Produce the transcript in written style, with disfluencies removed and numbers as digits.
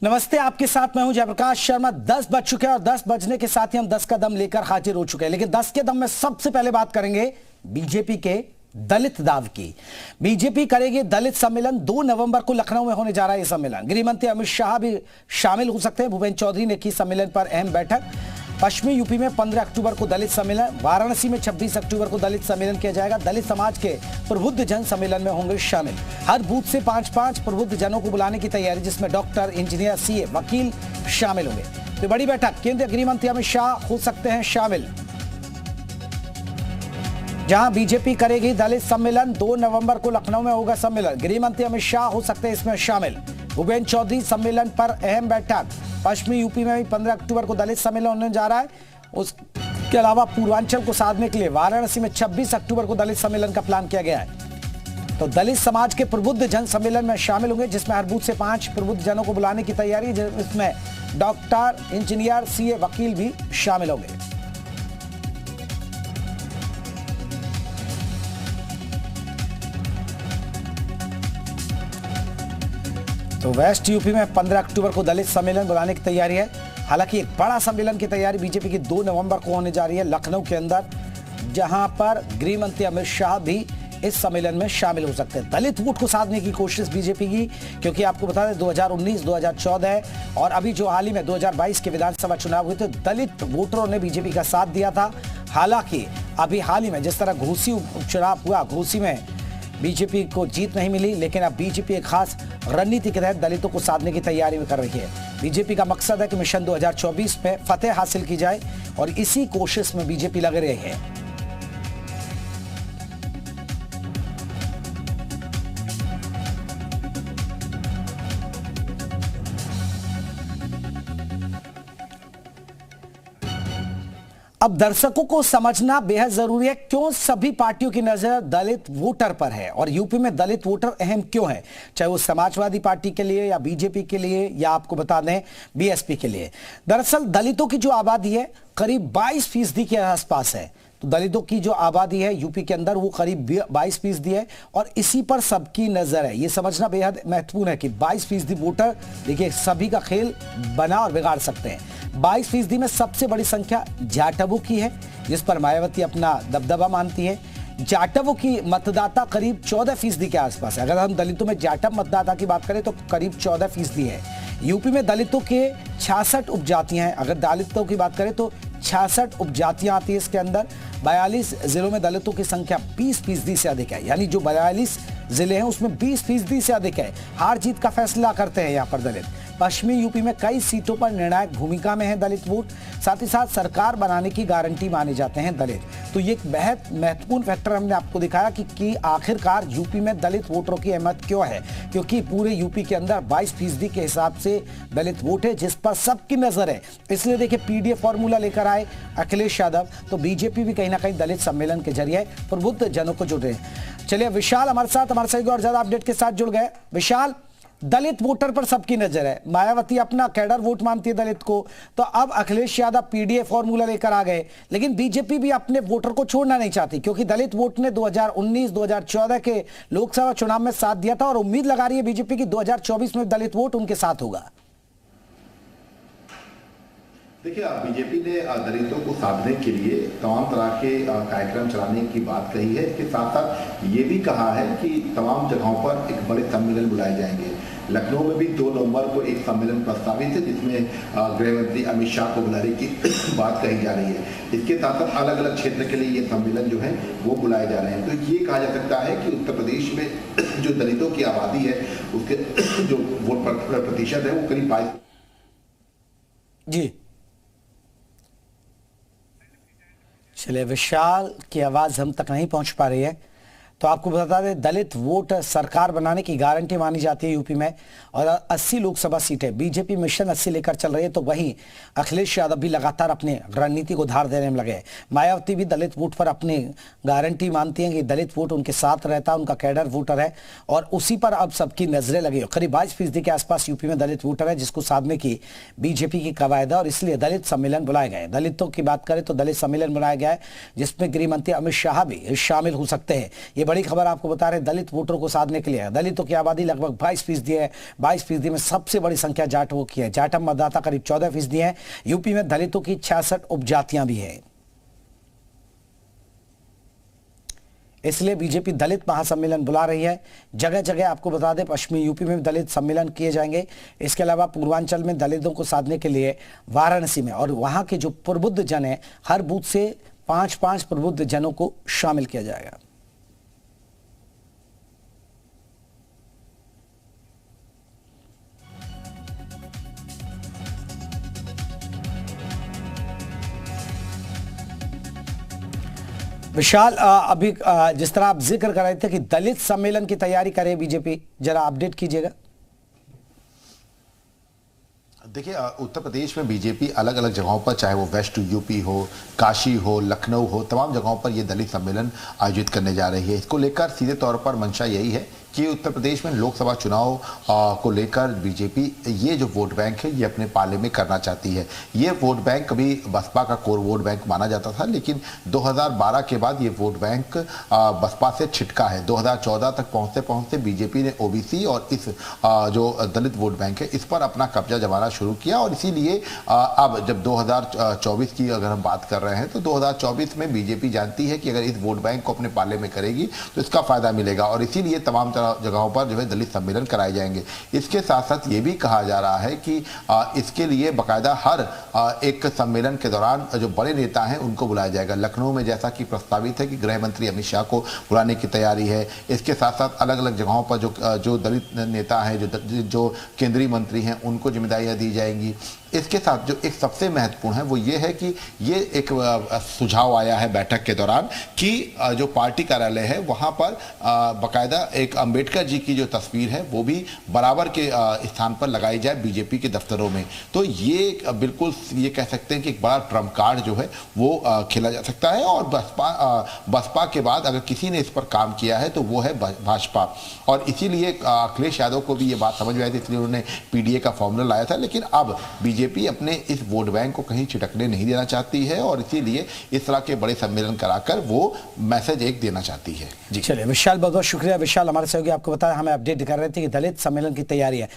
नमस्ते, आपके साथ मैं हूं जयप्रकाश शर्मा। 10 बज चुके हैं और 10 बजने के साथ ही हम 10 का दम लेकर हाजिर हो चुके हैं। लेकिन 10 के दम में सबसे पहले बात करेंगे बीजेपी के दलित दाव की। बीजेपी करेगी दलित सम्मेलन। 2 नवंबर को लखनऊ में होने जा रहा है यह सम्मेलन। गृह मंत्री अमित शाह भी शामिल हो सकते हैं। भूपेंद्र चौधरी ने की सम्मेलन पर अहम बैठक। पश्चिमी यूपी में 15 अक्टूबर को दलित सम्मेलन, वाराणसी में 26 अक्टूबर को दलित सम्मेलन किया जाएगा। दलित समाज के प्रबुद्ध जन सम्मेलन में होंगे शामिल। हर बूथ से 5-5 प्रबुद्ध जनों को बुलाने की तैयारी, जिसमें डॉक्टर, इंजीनियर, सीए, वकील शामिल होंगे। तो बड़ी बैठक, केंद्रीय गृह मंत्री अमित शाह हो सकते हैं शामिल। जहां बीजेपी करेगी दलित सम्मेलन, 2 नवंबर को लखनऊ में होगा सम्मेलन। गृह मंत्री अमित शाह हो सकते हैं इसमें शामिल। भूपेंद्र चौधरी सम्मेलन पर अहम बैठक। पश्चिमी यूपी में भी 15 अक्टूबर को दलित सम्मेलन होने जा रहा है। उसके अलावा पूर्वांचल को साधने के लिए वाराणसी में 26 अक्टूबर को दलित सम्मेलन का प्लान किया गया है। तो दलित समाज के प्रबुद्ध जन सम्मेलन में शामिल होंगे, जिसमें हर बूथ से 5 प्रबुद्ध जनों को बुलाने की तैयारी, जिसमें डॉक्टर, इंजीनियर, सीए, वकील भी शामिल होंगे। तो वेस्ट यूपी में 15 अक्टूबर को दलित सम्मेलन बुलाने की तैयारी है। हालांकि एक बड़ा सम्मेलन की तैयारी बीजेपी की 2 नवंबर को होने जा रही है लखनऊ के अंदर, जहां पर गृह मंत्री अमित शाह भी इस सम्मेलन में शामिल हो सकते हैं। दलित वोट को साधने की कोशिश बीजेपी की, क्योंकि आपको बता दें 2019, 2014 और अभी जो हाल ही में 2022 के विधानसभा चुनाव हुए थे, दलित वोटरों ने बीजेपी का साथ दिया था। हालांकि अभी हाल ही में जिस तरह घोसी उपचुनाव हुआ, घोसी में बीजेपी को जीत नहीं मिली, लेकिन अब बीजेपी एक खास रणनीति के तहत दलितों को साधने की तैयारी में कर रही है। बीजेपी का मकसद है कि मिशन 2024 में फतेह हासिल की जाए और इसी कोशिश में बीजेपी लग रही है। अब दर्शकों को समझना बेहद जरूरी है, क्यों सभी पार्टियों की नजर दलित वोटर पर है और यूपी में दलित वोटर अहम क्यों है, चाहे वो समाजवादी पार्टी के लिए या बीजेपी के लिए या आपको बता दें बीएसपी के लिए। दरअसल दलितों की जो आबादी है करीब 22% के आसपास है। तो दलितों की जो आबादी है यूपी के अंदर वो करीब 22% है और इसी पर सबकी नजर है। ये समझना बेहद महत्वपूर्ण है कि 22% वोटर, देखिए, सभी का खेल बना और बिगाड़ सकते हैं। 22% में सबसे बड़ी संख्या जाटवों की है, जिस पर मायावती अपना दबदबा मानती है। जाटवों की मतदाता करीब 14% के आसपास है। अगर हम दलितों में जाटव मतदाता की बात करें तो करीब 14% है। यूपी में दलितों के 66 उपजातियां हैं। अगर दलितों की बात करें तो 66 उपजातियां आती है इसके अंदर। 42 जिलों में दलितों की संख्या 20% से अधिक है, यानी जो 42 जिले हैं उसमें 20% से अधिक है। हार जीत का फैसला करते हैं यहाँ पर दलित। पश्चिमी यूपी में कई सीटों पर निर्णायक भूमिका में है दलित वोट। साथ ही साथ सरकार बनाने की गारंटी माने जाते हैं दलित। तो ये एक बेहद महत्वपूर्ण फैक्टर हमने आपको दिखाया कि आखिरकार यूपी में दलित वोटरों की अहमियत क्यों है, क्योंकि पूरे यूपी के अंदर 22% के हिसाब से दलित वोट है, जिस पर सबकी नजर है। इसलिए देखिए, पीडीएफ फॉर्मूला लेकर आए अखिलेश यादव, तो बीजेपी भी कहीं ना कहीं दलित सम्मेलन के जरिए प्रबुद्ध जनों को जुड़ रहे हैं। चलिए विशाल हमारे साथ और ज्यादा अपडेट के साथ जुड़ गए। विशाल, दलित वोटर पर सबकी नजर है, मायावती अपना कैडर वोट मानती है दलित को, तो अब अखिलेश यादव पीडीएफ फॉर्मूला लेकर आ गए। लेकिन बीजेपी भी अपने वोटर को छोड़ना नहीं चाहती, क्योंकि दलित वोट ने 2019, 2014 के लोकसभा चुनाव में साथ दिया था और उम्मीद लगा रही है बीजेपी की 2024 में दलित वोट उनके साथ होगा। देखिए, बीजेपी ने दलितों को साधने के लिए तमाम तरह के कार्यक्रम चलाने की बात कही है। इसके साथ साथ ये भी कहा है कि तमाम जगहों पर एक बड़े सम्मेलन बुलाए जाएंगे। लखनऊ में भी 2 नवंबर को एक सम्मेलन प्रस्तावित है, जिसमें गृह मंत्री अमित शाह को बुलाने की बात कही जा रही है। इसके साथ साथ अलग अलग क्षेत्र के लिए ये सम्मेलन जो है वो बुलाए जा रहे हैं। तो ये कहा जा सकता है कि उत्तर प्रदेश में जो दलितों की आबादी है उसके जो वोट प्रतिशत है वो करीब 22। जी चलिए, विशाल की आवाज हम तक नहीं पहुंच पा रही है, तो आपको बता दें दलित वोट सरकार बनाने की गारंटी मानी जाती है यूपी में और 80 लोकसभा सीटें बीजेपी मिशन 80 लेकर चल रही है। तो वहीं अखिलेश यादव भी लगातार अपनी रणनीति को धार देने में लगे। मायावती भी दलित वोट पर अपनी गारंटी मानती हैं कि दलित वोट उनके साथ रहता है, उनका कैडर वोटर है और उसी पर अब सबकी नजरें लगी। करीब 22% के आसपास यूपी में दलित वोटर है, जिसको साधने की बीजेपी की कवायद है और इसलिए दलित सम्मेलन बुलाए गए। दलितों की बात करें तो दलित सम्मेलन बुलाया गया है, जिसमें गृह मंत्री अमित शाह भी शामिल हो सकते हैं। ये बड़ी खबर आपको बता रहे, दलित वोटरों को साधने के लिए है। दलितों की आबादी लगभग 22% है। 22% में सबसे बड़ी संख्या जाटों की है। जाटम मतदाता करीब 14% है। यूपी में दलितों की 66 उपजातियां भी है। इसलिए बीजेपी दलित महासम्मेलन बुला रही है। जगह जगह आपको बता दें, पश्चिमी यूपी में दलित सम्मेलन किए जाएंगे। इसके अलावा पूर्वांचल में दलितों को साधने के लिए वाराणसी में और वहां के जो प्रबुद्ध जन है, हर बूथ से 5-5 प्रबुद्ध जनों को शामिल किया जाएगा। विशाल, अभी जिस तरह आप जिक्र कर रहे थे कि दलित सम्मेलन की तैयारी करे बीजेपी, जरा अपडेट कीजिएगा। देखिए, उत्तर प्रदेश में बीजेपी अलग अलग जगहों पर, चाहे वो वेस्ट यूपी हो, काशी हो, लखनऊ हो, तमाम जगहों पर ये दलित सम्मेलन आयोजित करने जा रही है। इसको लेकर सीधे तौर पर मंशा यही है कि उत्तर प्रदेश में लोकसभा चुनाव को लेकर बीजेपी ये जो वोट बैंक है ये अपने पाले में करना चाहती है। ये वोट बैंक कभी बसपा का कोर वोट बैंक माना जाता था, लेकिन 2012 के बाद ये वोट बैंक बसपा से छिटका है। 2014 तक पहुंचते पहुंचते बीजेपी ने ओबीसी और इस जो दलित वोट बैंक है इस पर अपना कब्जा जमाना शुरू किया। और इसीलिए अब जब 2024 की अगर हम बात कर रहे हैं तो 2024 में बीजेपी जानती है कि अगर इस वोट बैंक को अपने पाले में करेगी तो इसका फायदा मिलेगा, और इसीलिए तमाम जगहों पर जो है दलित सम्मेलन कराए जाएंगे। इसके साथ साथ ये भी कहा जा रहा है कि इसके लिए बाकायदा हर एक सम्मेलन के दौरान जो बड़े नेता हैं उनको बुलाया जाएगा। लखनऊ में जैसा कि प्रस्तावित है कि गृह मंत्री अमित शाह को बुलाने की तैयारी है। इसके साथ साथ अलग अलग जगहों पर जो दलित नेता हैं, जो केंद्रीय मंत्री हैं, उनको जिम्मेदारियां दी जाएंगी। इसके साथ जो एक सबसे महत्वपूर्ण है वो ये है कि ये एक सुझाव आया है बैठक के दौरान कि जो पार्टी कार्यालय है वहाँ पर बाकायदा एक अंबेडकर जी की जो तस्वीर है वो भी बराबर के स्थान पर लगाई जाए बीजेपी के दफ्तरों में। तो ये बिल्कुल ये कह सकते हैं कि एक बड़ा ट्रम्प कार्ड जो है वो खेला जा सकता है। और बसपा के बाद अगर किसी ने इस पर काम किया है तो वो है भाजपा, और इसीलिए अखिलेश यादव को भी ये बात समझ में आई थी, इसलिए उन्होंने पीडीए का फॉर्मूला लाया था। लेकिन अब बीजेपी अपने इस वोट बैंक को कहीं छिटकने नहीं देना चाहती है, और इसीलिए इस तरह के बड़े सम्मेलन कराकर वो मैसेज एक देना चाहती है। जी चलिए विशाल, बहुत बहुत शुक्रिया। विशाल हमारे सहयोगी आपको बताया, हमें अपडेट कर रहे थे कि दलित सम्मेलन की तैयारी है।